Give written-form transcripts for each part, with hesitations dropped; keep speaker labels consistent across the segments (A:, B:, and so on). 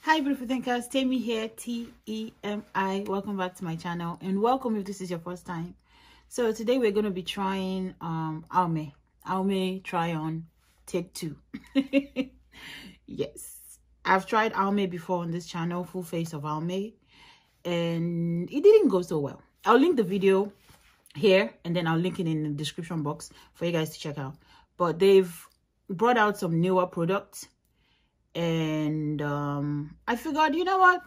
A: Hi beautiful thinkers, Temi here, T-E-M-I. Welcome back to my channel and welcome if this is your first time. So today we're going to be trying Almay try on take 2. Yes, I've tried Almay before on this channel, full face of Almay, and it didn't go so well. I'll link the video here and then I'll link it in the description box for you guys to check out. But they've brought out some newer products, and I figured, you know what,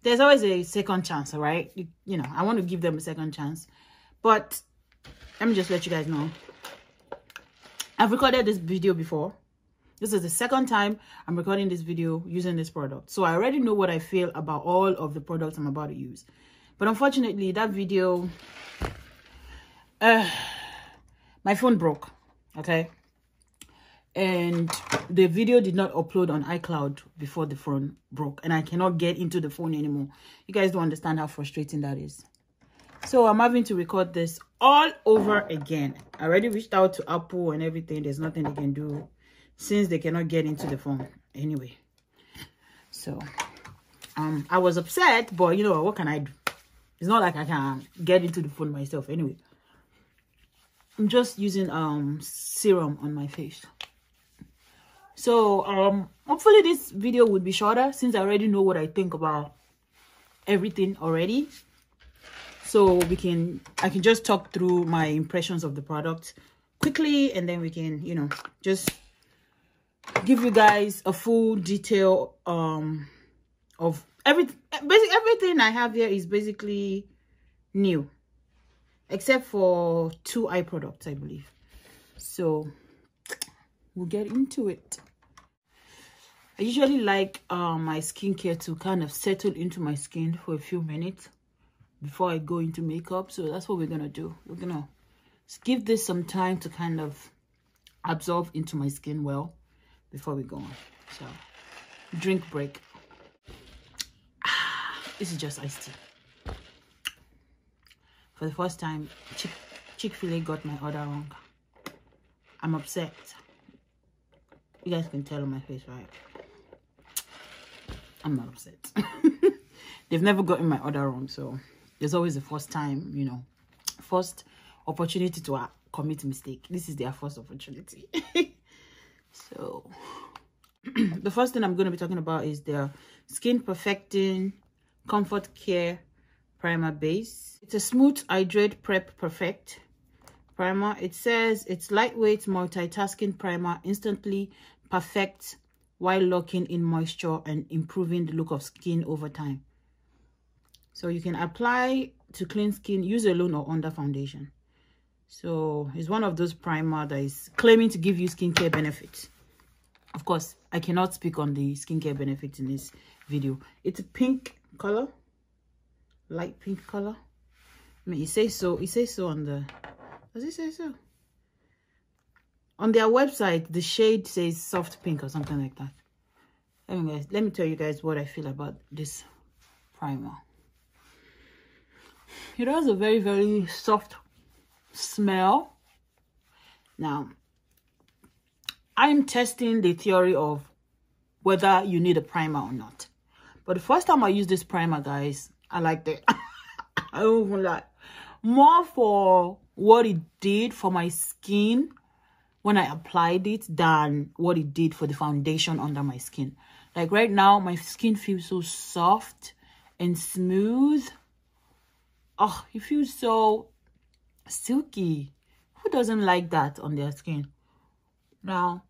A: there's always a second chance, right? You know, I want to give them a second chance. But let me just let you guys know, I've recorded this video before. This is the second time I'm recording this video using this product, so I already know what I feel about all of the products I'm about to use. But unfortunately, that video, my phone broke, okay? And the video did not upload on iCloud before the phone broke, and I cannot get into the phone anymore. You guys don't understand how frustrating that is. So I'm having to record this all over again. I already reached out to Apple and everything. There's nothing they can do since they cannot get into the phone anyway. So I was upset, but you know, what can I do? It's not like I can get into the phone myself anyway. I'm just using serum on my face. So hopefully this video would be shorter since I already know what I think about everything already. So I can just talk through my impressions of the product quickly, and then we can, you know, just give you guys a full detail of everything. Basically everything I have here is basically new, except for 2 eye products, I believe. So we'll get into it. I usually like my skincare to kind of settle into my skin for a few minutes before I go into makeup. So that's what we're gonna do. We're gonna give this some time to kind of absorb into my skin well before we go on. So drink break. This is just iced tea. For the first time, Chick-fil-A got my order wrong. I'm upset. You guys can tell on my face, right? I'm not upset. They've never gotten my order wrong, so there's always the first time, you know, first opportunity to commit a mistake. This is their first opportunity. So the first thing I'm going to be talking about is their Skin Perfecting Comfort Care Primer Base. It's a Smooth Hydrate Prep Perfect primer. It says it's lightweight multitasking primer, instantly perfect while locking in moisture and improving the look of skin over time. So you can apply to clean skin, use alone or under foundation. So it's one of those primer that is claiming to give you skincare benefits. Of course, I cannot speak on the skincare benefits in this video. It's a pink color, light pink color. I mean, it says so. It says so on the. Does it say so? On their website, the shade says soft pink or something like that. Anyways, let me tell you guys what I feel about this primer. It has a very, very soft smell. Now, I'm testing the theory of whether you need a primer or not. But the first time I used this primer, guys, I liked it. I don't even lie. More for what it did for my skin when I applied it than what it did for the foundation under my skin. Like right now, my skin feels so soft and smooth. Oh, it feels so silky. Who doesn't like that on their skin? Now,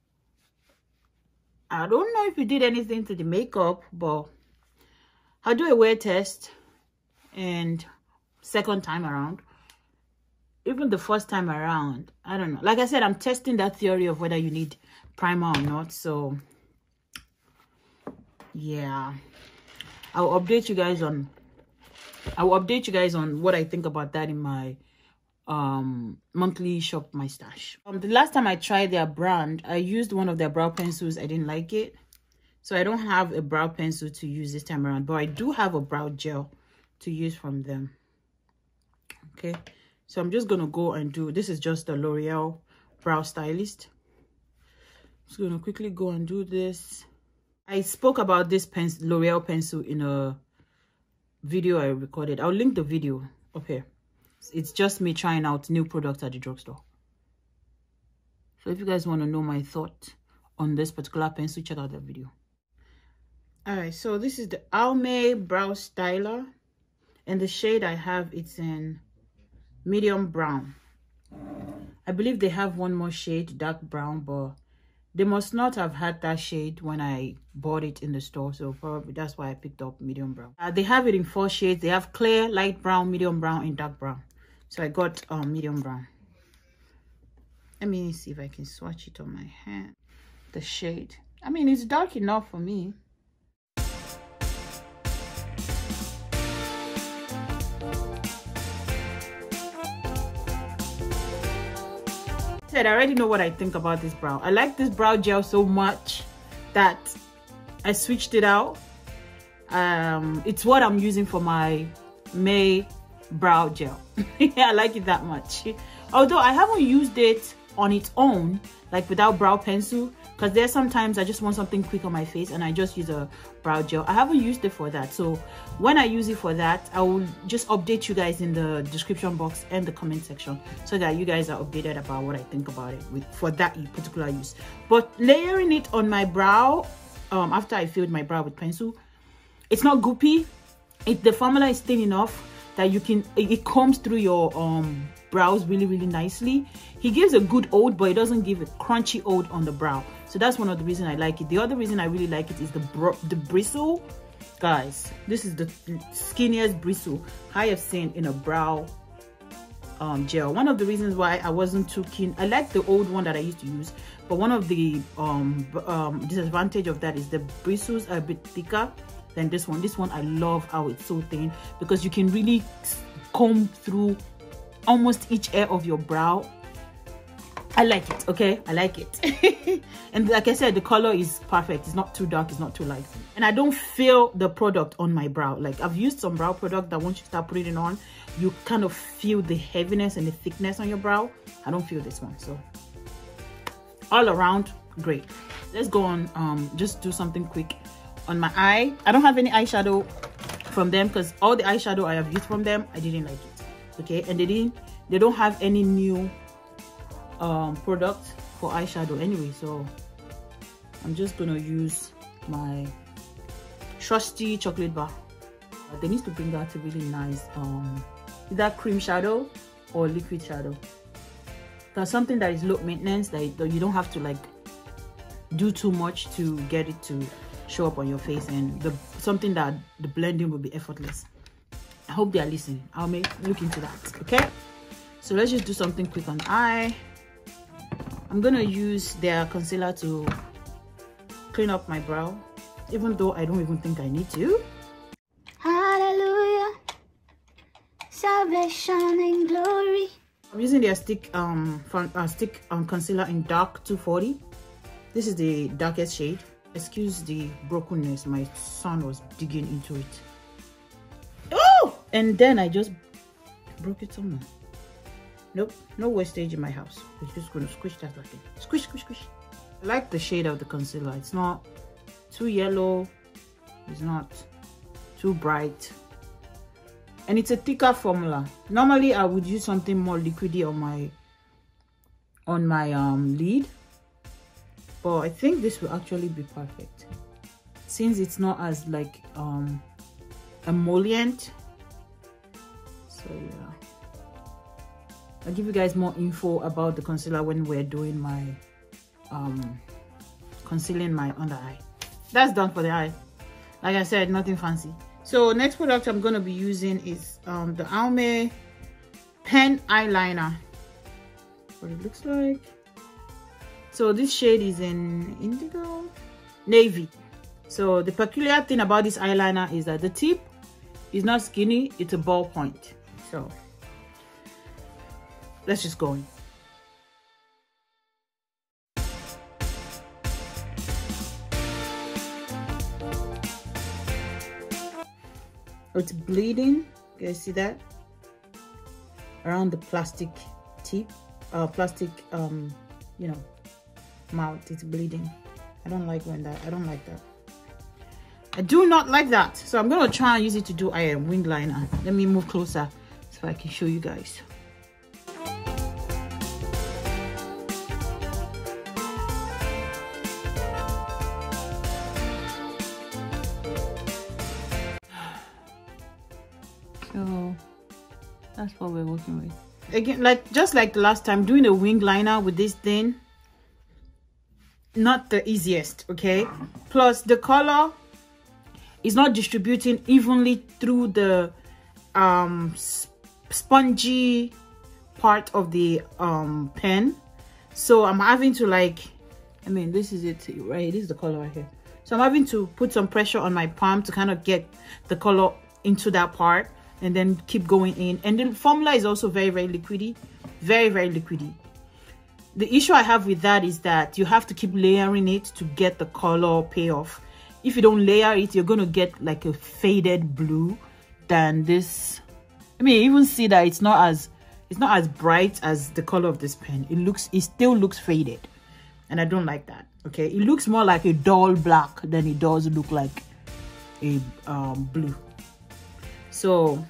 A: I don't know if it did anything to the makeup, but I'll do a wear test. And second time around, even the first time around, I don't know. Like I said, I'm testing that theory of whether you need primer or not. So yeah, I'll update you guys on what I think about that in my monthly shop my stash. The last time I tried their brand, I used one of their brow pencils. I didn't like it, so I don't have a brow pencil to use this time around, but I do have a brow gel to use from them. Okay, so I'm just gonna go and do this. Is just a L'Oreal Brow Stylist. I'm just gonna quickly go and do this. I spoke about this L'Oreal pencil in a video I recorded. I'll link the video up here. It's just me trying out new products at the drugstore. So if you guys want to know my thought on this particular pencil, check out that video. All right, so this is the Almay Brow Styler, and the shade I have, it's in medium brown. I believe they have one more shade, dark brown, but they must not have had that shade when I bought it in the store, so probably that's why I picked up medium brown. They have it in 4 shades. They have clear, light brown, medium brown, and dark brown. So I got medium brown. Let me see if I can swatch it on my hand. The shade, I mean, it's dark enough for me. I already know what I think about this brow. I like this brow gel so much that I switched it out. It's what I'm using for my May brow gel. I like it that much. Although I haven't used it on its own, like without brow pencil, because there's sometimes I just want something quick on my face and I just use a brow gel. I haven't used it for that, so when I use it for that, I will just update you guys in the description box and the comment section so that you guys are updated about what I think about it for that particular use. But layering it on my brow after I filled my brow with pencil, it's not goopy. The formula is thin enough that you can, it combs through your brows really nicely. He gives a good oat, but it doesn't give a crunchy oat on the brow, so that's one of the reasons I like it. The other reason I really like it is the bristle. Guys, this is the skinniest bristle I have seen in a brow gel. One of the reasons why I wasn't too keen, I like the old one that I used to use, but one of the disadvantage of that is the bristles are a bit thicker than this one. This one, I love how it's so thin because you can really comb through almost each hair of your brow. I like it, okay? I like it. And like I said, the color is perfect. It's not too dark, it's not too light. And I don't feel the product on my brow. Like, I've used some brow product that once you start putting it on, you kind of feel the heaviness and the thickness on your brow. I don't feel this one. So all around, great. Let's go on, just do something quick on my eye. I don't have any eyeshadow from them because all the eyeshadow I have used from them, I didn't like it. Okay, and they don't have any new product for eyeshadow anyway, so I'm just gonna use my trusty chocolate bar. They need to bring out a really nice either cream shadow or liquid shadow. That's something that is low maintenance, that you don't have to like do too much to get it to show up on your face, and something that the blending will be effortless. I hope they are listening. I'll look into that. Okay, so let's just do something quick on the eye. I'm gonna use their concealer to clean up my brow, even though I don't even think I need to.
B: Hallelujah, salvation and glory.
A: I'm using their stick concealer in dark 240. This is the darkest shade. Excuse the brokenness, my son was digging into it. Oh, and then I just broke it somewhere. Nope, no wastage in my house. We're just gonna squish that back in. Squish, squish, squish. I like the shade of the concealer. It's not too yellow, it's not too bright, and it's a thicker formula. Normally I would use something more liquidy on my lid, but I think this will actually be perfect since it's not as like emollient. So yeah, I'll give you guys more info about the concealer when we're doing my concealing my under eye. That's done for the eye. Like I said, nothing fancy. So next product I'm going to be using is the Almay pen eyeliner. What it looks like. So this shade is in indigo navy. So the peculiar thing about this eyeliner is that the tip is not skinny, it's a ballpoint. So let's just go in. It's bleeding. You guys see that? Around the plastic tip, you know, mouth. It's bleeding. I don't like when that. I don't like that. I do not like that. So I'm gonna try and use it to do wing liner. Let me move closer so I can show you guys. So that's what we're working with. Again, just like the last time, doing a wing liner with this thing, not the easiest, okay? Plus the color is not distributing evenly through the spongy part of the pen. So I'm having to this is it, right? This is the color right here. So I'm having to put some pressure on my palm to kind of get the color into that part, and then keep going in. And the formula is also very, very liquidy, very, very liquidy. The issue I have with that is that you have to keep layering it to get the color payoff. If you don't layer it, you're going to get like a faded blue than this. I mean, you even see that it's not as bright as the color of this pen. It still looks faded, and I don't like that. Okay, it looks more like a dull black than it does look like a blue. So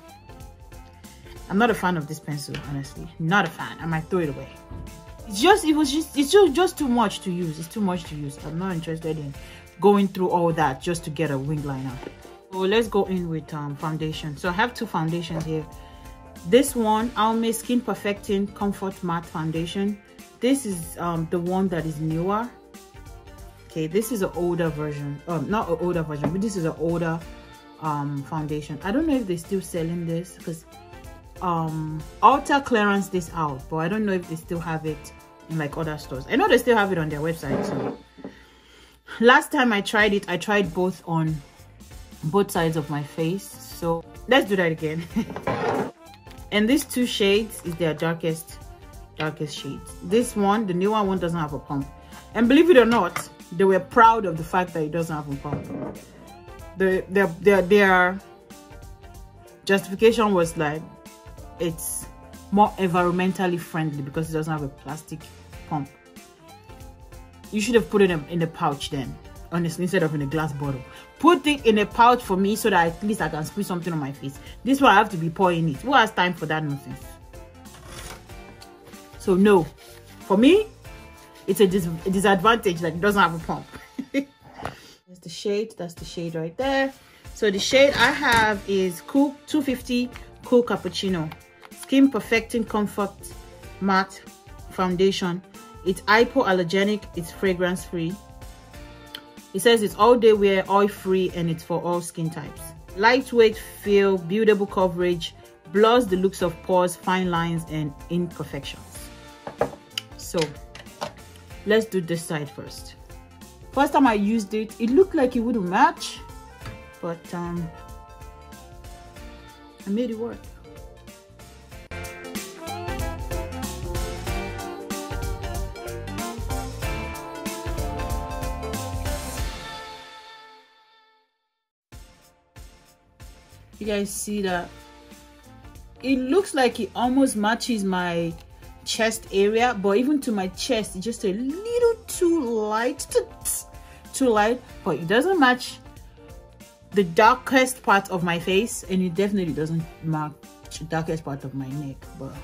A: I'm not a fan of this pencil, honestly. Not a fan. I might throw it away. It's just too much to use. It's too much to use. I'm not interested in going through all that just to get a wing liner. So let's go in with foundation. So I have two foundations here. This one, Almay Skin Perfecting Comfort Matte Foundation. This is the one that is newer. Okay, this is an older version. Not an older version, but this is an older foundation. I don't know if they're still selling this, because Ulta clearance this out, but I don't know if they still have it in like other stores. I know they still have it on their website. So last time I tried it, I tried both on both sides of my face. So let's do that again. And these two shades is their darkest shades. This one, the newer one, doesn't have a pump, and believe it or not, they were proud of the fact that it doesn't have a pump. Their justification was like, it's more environmentally friendly because it doesn't have a plastic pump. You should have put it in a pouch then, honestly, instead of in a glass bottle. Put it in a pouch for me so that at least I can squeeze something on my face. This one I have to be pouring it. Who has time for that nonsense? So no, for me, it's a disadvantage that it doesn't have a pump. That's the shade right there. So the shade I have is Cool 250 Cool Cappuccino Skin Perfecting Comfort Matte Foundation. It's hypoallergenic, it's fragrance free. It says it's all day wear, oil free, and it's for all skin types. Lightweight feel, buildable coverage, blurs the looks of pores, fine lines, and imperfections. So let's do this side first. First time I used it, it looked like it wouldn't match, but I made it work. You guys see that? It looks like it almost matches my chest area, but even to my chest, it's just a little too light, but it doesn't match the darkest part of my face, and it definitely doesn't match the darkest part of my neck. But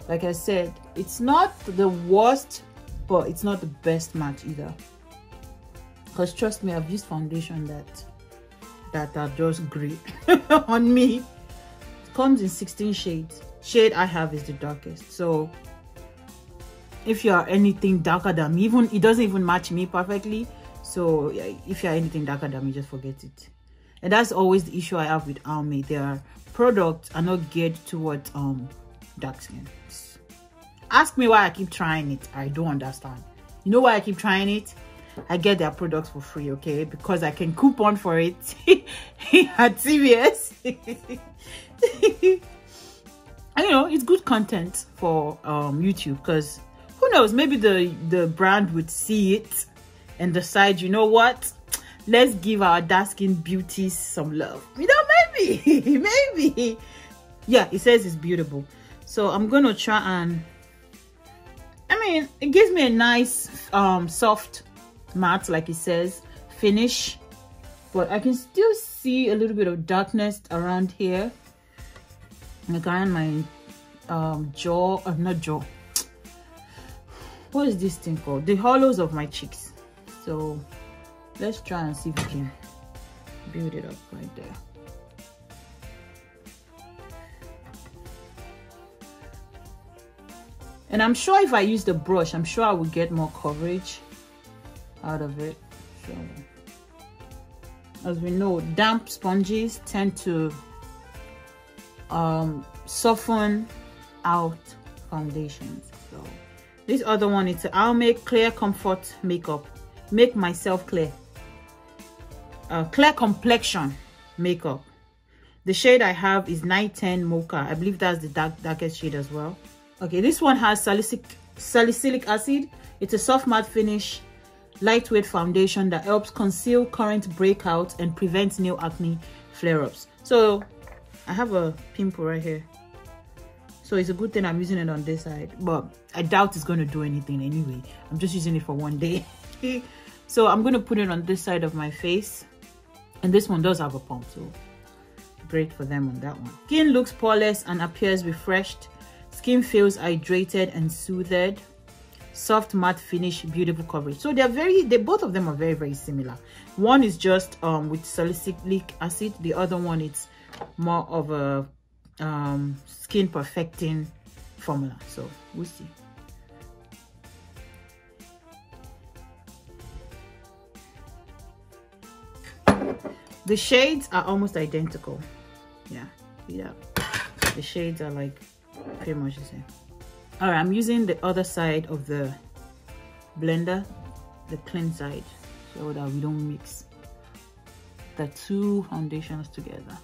A: like I said, it's not the worst, but it's not the best match either, because trust me, I've used foundation that are just great on me. It comes in 16 shades. Shade I have is the darkest. So if you are anything darker than me, even it doesn't even match me perfectly. So yeah, if you are anything darker than me, just forget it. And that's always the issue I have with Almay. Their products are not geared towards dark skin. Ask me why I keep trying it. I don't understand. You know why I keep trying it? I get their products for free, okay? Because I can coupon for it at CVS. And, you know, it's good content for YouTube, because who knows, maybe the brand would see it and decide, you know what, let's give our dark skin beauties some love. You know, maybe maybe. Yeah, it says it's beautiful. So I'm gonna try and, I mean, it gives me a nice soft matte, like it says, finish. but I can still see a little bit of darkness around here, like around my jaw, not jaw, what is this thing called, the hollows of my cheeks. So let's try and see if we can build it up right there. And I'm sure if I use the brush, I'm sure I will get more coverage out of it. So, as we know, damp sponges tend to soften out foundations. So this other one is I'll make Clear Comfort Makeup. Make myself clear. Clear complexion makeup. The shade I have is 910 Mocha. I believe that's the darkest shade as well. Okay, this one has salicylic acid. It's a soft matte finish, lightweight foundation that helps conceal current breakouts and prevents nail acne flare-ups. So I have a pimple right here, so it's a good thing I'm using it on this side, but I doubt it's going to do anything anyway. I'm just using it for one day. So I'm going to put it on this side of my face, and this one does have a pump, so great for them on that one. Skin looks poreless and appears refreshed. Skin feels hydrated and soothed. Soft matte finish, beautiful coverage. So both of them are very, very similar. One is just with salicylic acid. The other one is more of a skin perfecting formula. So we'll see. The shades are almost identical. Yeah, the shades are like pretty much the same. All right, I'm using the other side of the blender, the clean side, so that we don't mix the two foundations together.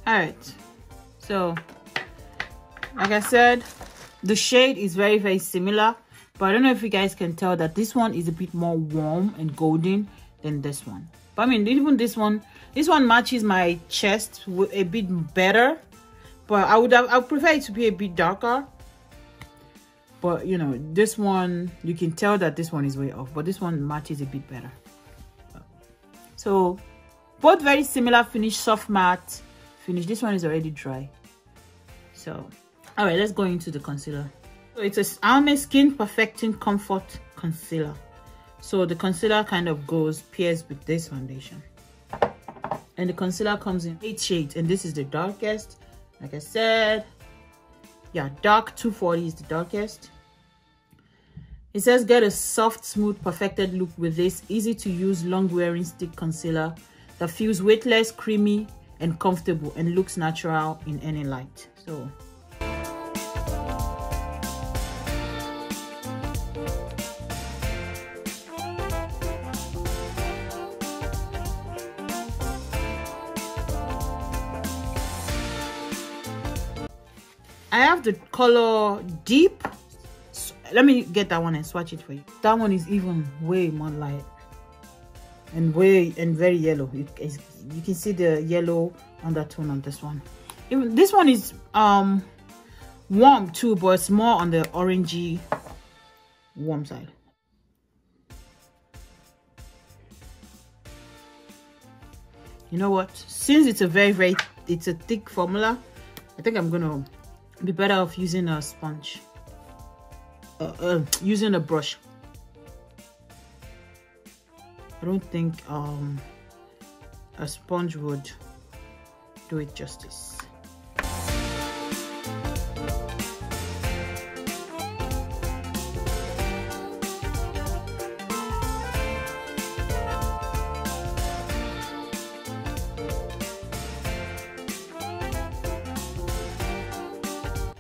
A: All right, so like I said, the shade is very, very similar, but I don't know if you guys can tell that this one is a bit more warm and golden than this one. But I mean, even this one matches my chest a bit better, but I prefer it to be a bit darker. But you know, this one, you can tell that this one is way off, but this one matches a bit better. So both very similar finish, soft matte finish. This one is already dry. So all right, let's go into the concealer. So it's a Almay Skin Perfecting Comfort Concealer. So the concealer kind of pairs with this foundation. And the concealer comes in 8 shades, and this is the darkest. Like I said, yeah, dark 240 is the darkest. It says get a soft, smooth, perfected look with this easy to use, long wearing stick concealer that feels weightless, creamy, and comfortable, and looks natural in any light. So I have the color Deep. Let me get that one and swatch it for you. That one is even way more light and very yellow. You can see the yellow undertone on this one. Even this one is warm too, but it's more on the orangey warm side. You know what? Since it's a it's a thick formula, I think I'm gonna be better off using a sponge, using a brush. I don't think a sponge would do it justice.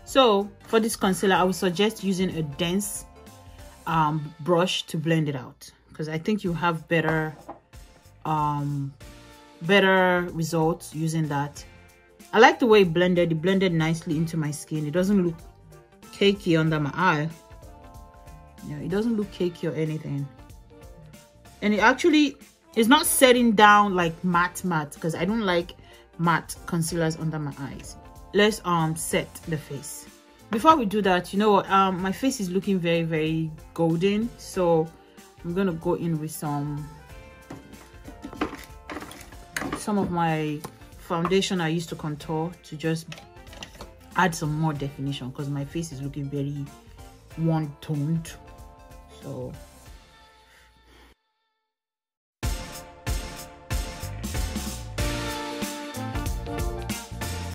A: So for this concealer, I would suggest using a dense brush to blend it out, because I think you have better results using that. I like the way it blended nicely into my skin. It doesn't look cakey under my eye. Yeah, it doesn't look cakey or anything. And it actually is not setting down like matte, because I don't like matte concealers under my eyes. Let's set the face. Before we do that, you know what, my face is looking very, very golden, so I'm gonna go in with some of my foundation I used to contour to just add some more definition, because my face is looking very one-toned. So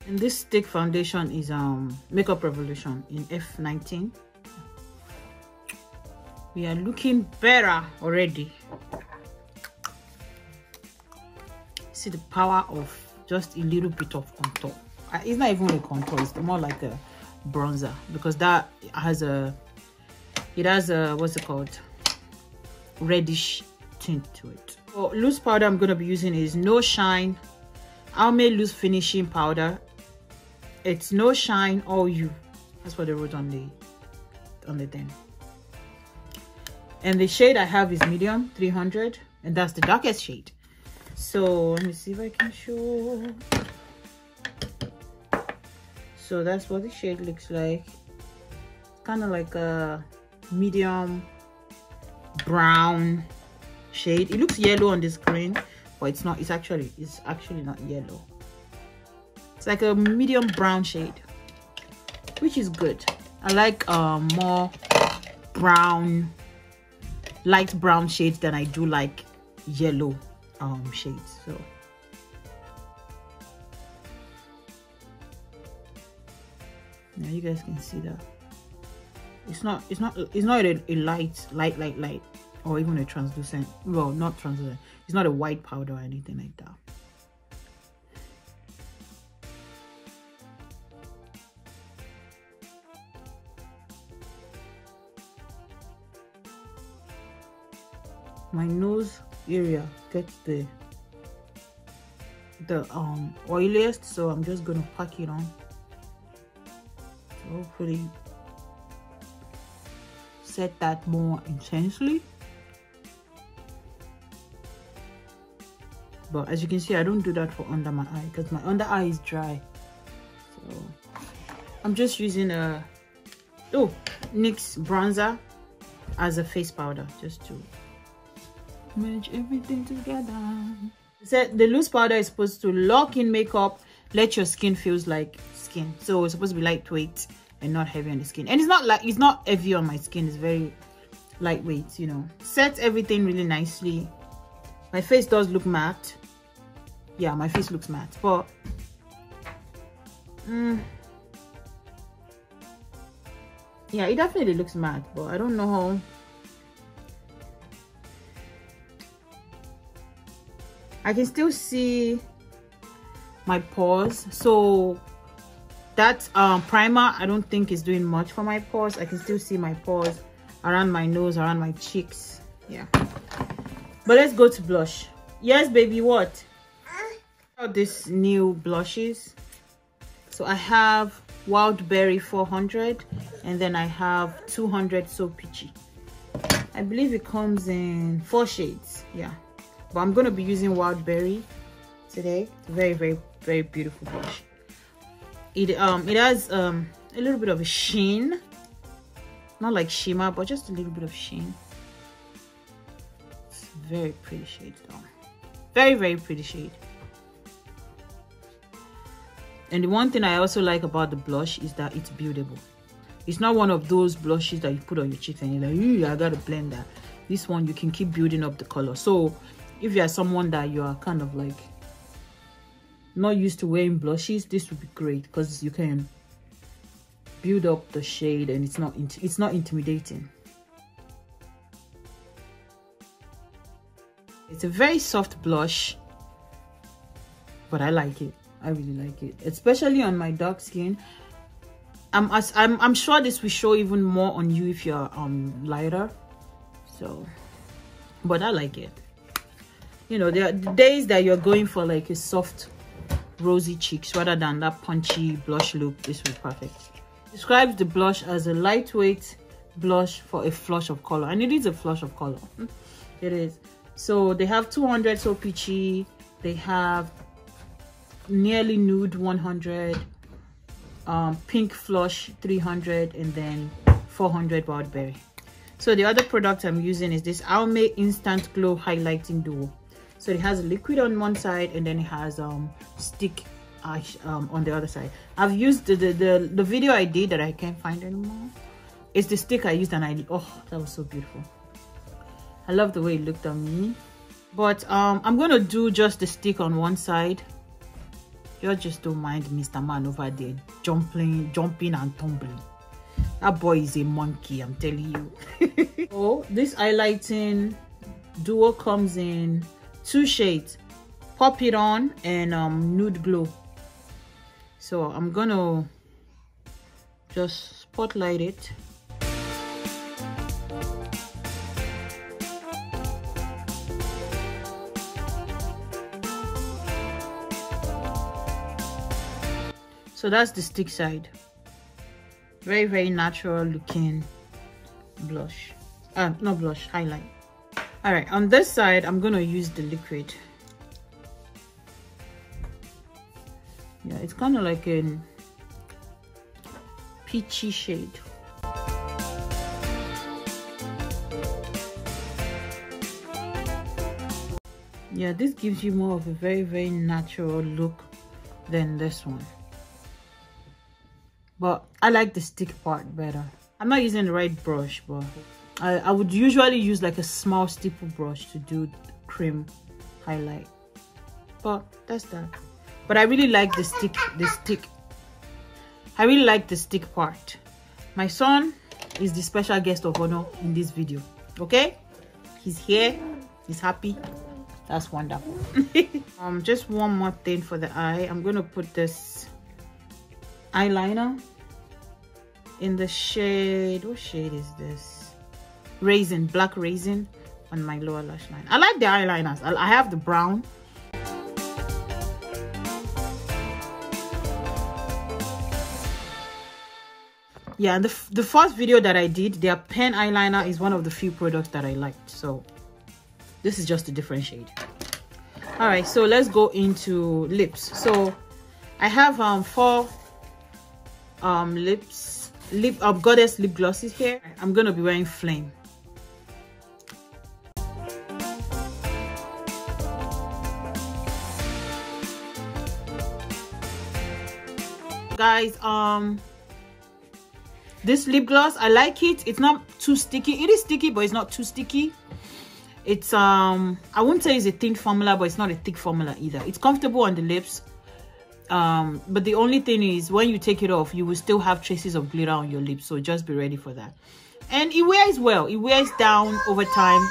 A: and this stick foundation is Makeup Revolution in F19. We are looking better already. See the power of just a little bit of contour. It's not even a contour, it's more like a bronzer, because that has a what's it called, reddish tint to it. So loose powder I'm going to be using is No Shine Almay Loose Finishing Powder. It's No Shine All You, that's what they wrote on the thing. And the shade I have is medium 300, and that's the darkest shade. So let me see if I can show. So that's what the shade looks like. Kind of like a medium brown shade. It looks yellow on the screen, but it's not. It's actually not yellow. It's like a medium brown shade, which is good. I like more brown, light brown shades than I do like yellow shades. So now you guys can see that it's not a light or even a translucent, well, not translucent, it's not a white powder or anything like that. My nose area gets the oiliest, so I'm just gonna pack it on to hopefully set that more intensely. But as you can see, I don't do that for under my eye because my under eye is dry. So I'm just using a NYX bronzer as a face powder just to merge everything together. So the loose powder is supposed to lock in makeup, let your skin feels like skin. So it's supposed to be lightweight and not heavy on the skin. And it's not heavy on my skin, it's very lightweight, you know. Set everything really nicely. My face does look matte. Yeah, my face looks matte, but yeah, it definitely looks matte, but I don't know how. I can still see my pores, so that primer I don't think is doing much for my pores. I can still see my pores around my nose, around my cheeks. Yeah, but let's go to blush. Yes, baby, what? This new blushes. So I have Wildberry 400, and then I have 200 So Peachy. I believe it comes in 4 shades. Yeah, but I'm gonna be using Wildberry today. It's a very, very, very beautiful blush. It has a little bit of a sheen, not like shimmer, but just a little bit of sheen. It's a very pretty shade though. Very, very pretty shade. And the one thing I also like about the blush is that it's buildable. It's not one of those blushes that you put on your cheeks and you're like, ooh, I gotta blend that. This one, you can keep building up the color. So if you are someone that you are kind of like not used to wearing blushes, this would be great because you can build up the shade and it's not intimidating. It's a very soft blush, but I like it. I really like it, especially on my dark skin. I'm sure this will show even more on you if you're lighter. So, but I like it. You know, there are days that you're going for like a soft, rosy cheeks rather than that punchy blush look. This will be perfect. Describes the blush as a lightweight blush for a flush of color, and it is a flush of color. It is. So they have 200 So Peachy. They have Nearly Nude 100, Pink Flush 300, and then 400 Wild Berry. So the other product I'm using is this Almay Instant Glow Highlighting Duo. So it has a liquid on one side, and then it has stick on the other side. I've used the video I did that I can't find anymore. It's the stick I used, and oh, that was so beautiful. I love the way it looked on me. But I'm gonna do just the stick on one side. You just don't mind Mr. Man over there jumping and tumbling. That boy is a monkey, I'm telling you. Oh, this highlighting duo comes in 2 shades, Pop It On and Nude Glow. So I'm gonna just spotlight it. So that's the stick side. Very, very natural looking blush. Not blush, highlight. All right, on this side, I'm gonna use the liquid. Yeah, it's kind of like a peachy shade. Yeah, this gives you more of a very, very natural look than this one. But I like the stick part better. I'm not using the right brush, but I would usually use like a small stipple brush to do cream highlight. But that's that. But I really like the stick. I really like the stick part. My son is the special guest of honor in this video. Okay? He's here. He's happy. That's wonderful. Just one more thing for the eye. I'm gonna put this eyeliner in the shade, what shade is this? Raisin, Black Raisin, on my lower lash line. I like the eyeliners. I have the brown. Yeah, and the first video that I did, their pen eyeliner is one of the few products that I liked. So this is just a different shade. All right, so let's go into lips. So I have 4 Goddess lip glosses here. I'm gonna be wearing Flame. Guys, this lip gloss, I like it. It's not too sticky. It is sticky, but it's not too sticky. It's I wouldn't say it's a thin formula, but it's not a thick formula either. It's comfortable on the lips. But the only thing is, when you take it off, you will still have traces of glitter on your lips, so just be ready for that. And it wears well. It wears down over time.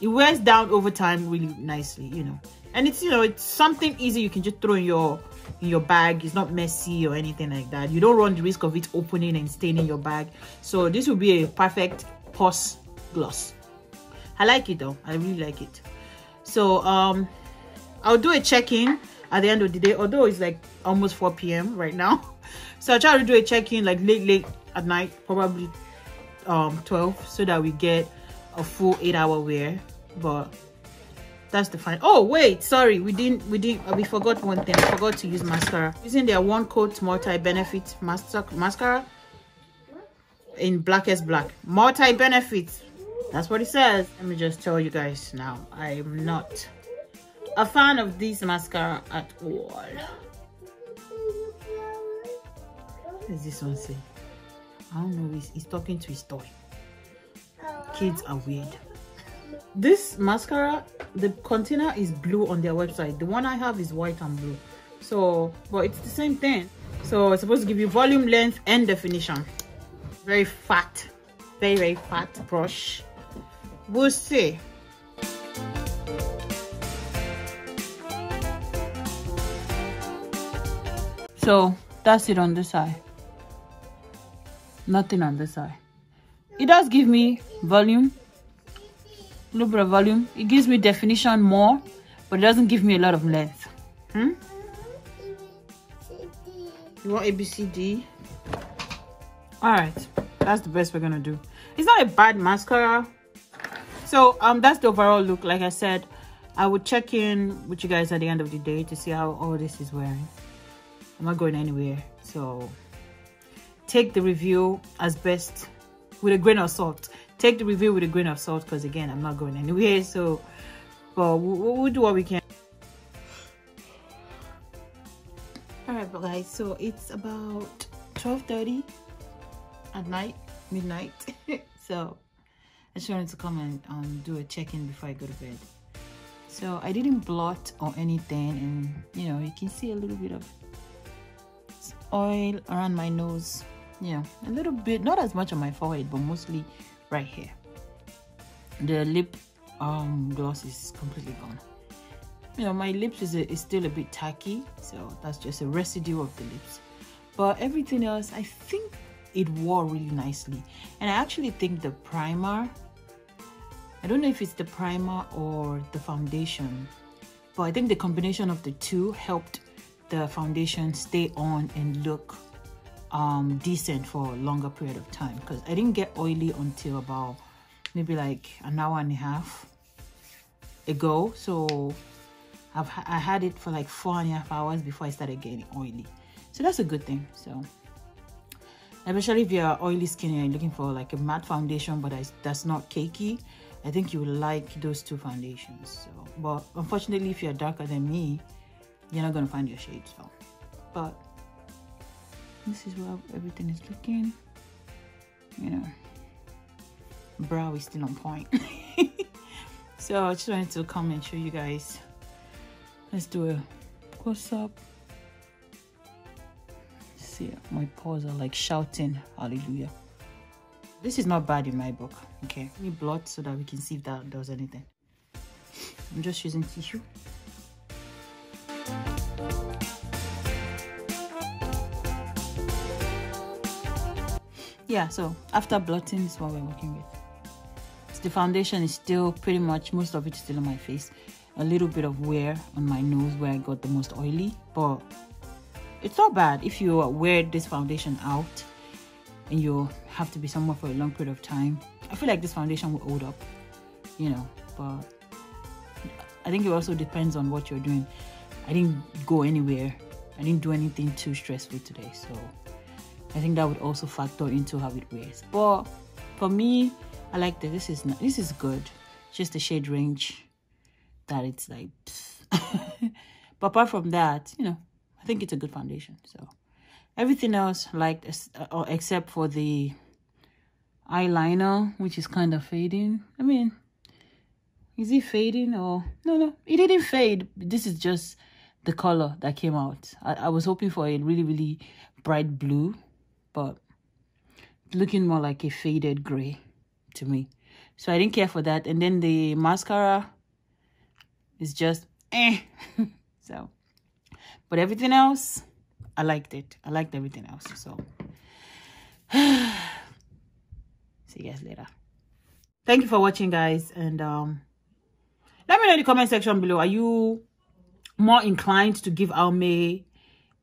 A: It wears down over time really nicely, you know. And it's, you know, it's something easy you can just throw in your bag. It's not messy or anything like that. You don't run the risk of it opening and staining your bag. So this will be a perfect purse gloss. I like it though. I really like it. So I'll do a check-in at the end of the day, although it's like almost 4 p.m. right now. So I'll try to do a check-in like late at night, probably 12, so that we get a full 8-hour wear. But that's the fine. Oh wait, sorry, we forgot one thing. I forgot to use mascara. Using their One Coat Multi-Benefit mascara in Blackest Black. Multi-Benefit, that's what it says. Let me just tell you guys now, I am not a fan of this mascara at all. What does this one say? I don't know. He's talking to his toy. Kids are weird. This mascara, the container is blue on their website. The one I have is white and blue. So, but it's the same thing. So it's supposed to give you volume, length, and definition. Very fat, very fat brush. We'll see. So that's it on this side. Nothing on this side. It does give me volume, a little bit of volume. It gives me definition more, but it doesn't give me a lot of length. You want ABCD? All right, that's the best we're gonna do. It's not a bad mascara. So that's the overall look. Like I said, I would check in with you guys at the end of the day to see how all this is wearing. I'm not going anywhere, so take the review as best with a grain of salt. Take the review with a grain of salt, because again, I'm not going anywhere. So, but we'll do what we can. All right, but guys, so it's about 12:30 at night, midnight. So I just wanted to come and do a check-in before I go to bed. So I didn't blot or anything, and you know, you can see a little bit of oil around my nose, you know, a little bit, not as much on my forehead, but mostly right here. The lip gloss is completely gone. You know, my lips is still a bit tacky, so that's just a residue of the lips. But everything else, I think it wore really nicely. And I actually think the primer, I don't know if it's the primer or the foundation, but I think the combination of the two helped the foundation stay on and look decent for a longer period of time, because I didn't get oily until about maybe like an hour and a half ago. So I had it for like 4.5 hours before I started getting oily, so that's a good thing. So especially if you're oily skin and you're looking for like a matte foundation but that's not cakey, I think you will like those two foundations. So, but unfortunately, if you're darker than me, you're not gonna find your shade. So, but this is where everything is looking. You know, brow is still on point. So I just wanted to come and show you guys. Let's do a close-up. See, my paws are like shouting hallelujah. This is not bad in my book. Okay, let me blot so that we can see if that does anything. I'm just using tissue. Yeah, so after blotting, this is what we're working with. So the foundation is still pretty much, most of it is still on my face. A little bit of wear on my nose where I got the most oily, but it's not bad if you wear this foundation out and you have to be somewhere for a long period of time. I feel like this foundation will hold up, you know, but I think it also depends on what you're doing. I didn't go anywhere. I didn't do anything too stressful today, so I think that would also factor into how it wears. But for me, I like that. This is good. Just the shade range that it's like but apart from that, you know, I think it's a good foundation. So everything else liked, except for the eyeliner, which is kind of fading. I mean, is it fading or no, it didn't fade. This is just the color that came out. I was hoping for a really bright blue, but looking more like a faded gray to me, so I didn't care for that. And then the mascara is just so, but everything else, I liked it. I liked everything else. So see you guys later. Thank you for watching, guys, and let me know in the comment section below, are you more inclined to give Almay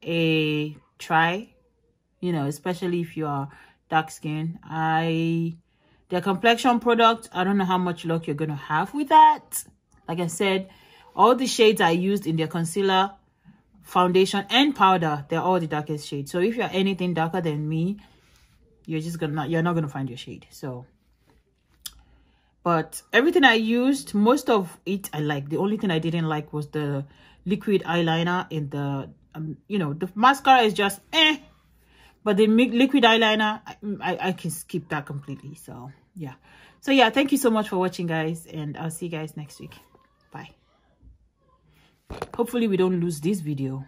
A: a try, you know, especially if you are dark skin? Their complexion product, I don't know how much luck you're gonna have with that. Like I said, all the shades I used in their concealer, foundation, and powder, they're all the darkest shades. So if you're anything darker than me, you're not gonna find your shade. So, but everything I used, most of it I liked. The only thing I didn't like was the liquid eyeliner in the you know, the mascara is just but the liquid eyeliner, I can skip that completely. So yeah, thank you so much for watching, guys, and I'll see you guys next week. Bye. Hopefully we don't lose this video.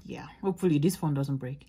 A: Yeah, hopefully this phone doesn't break.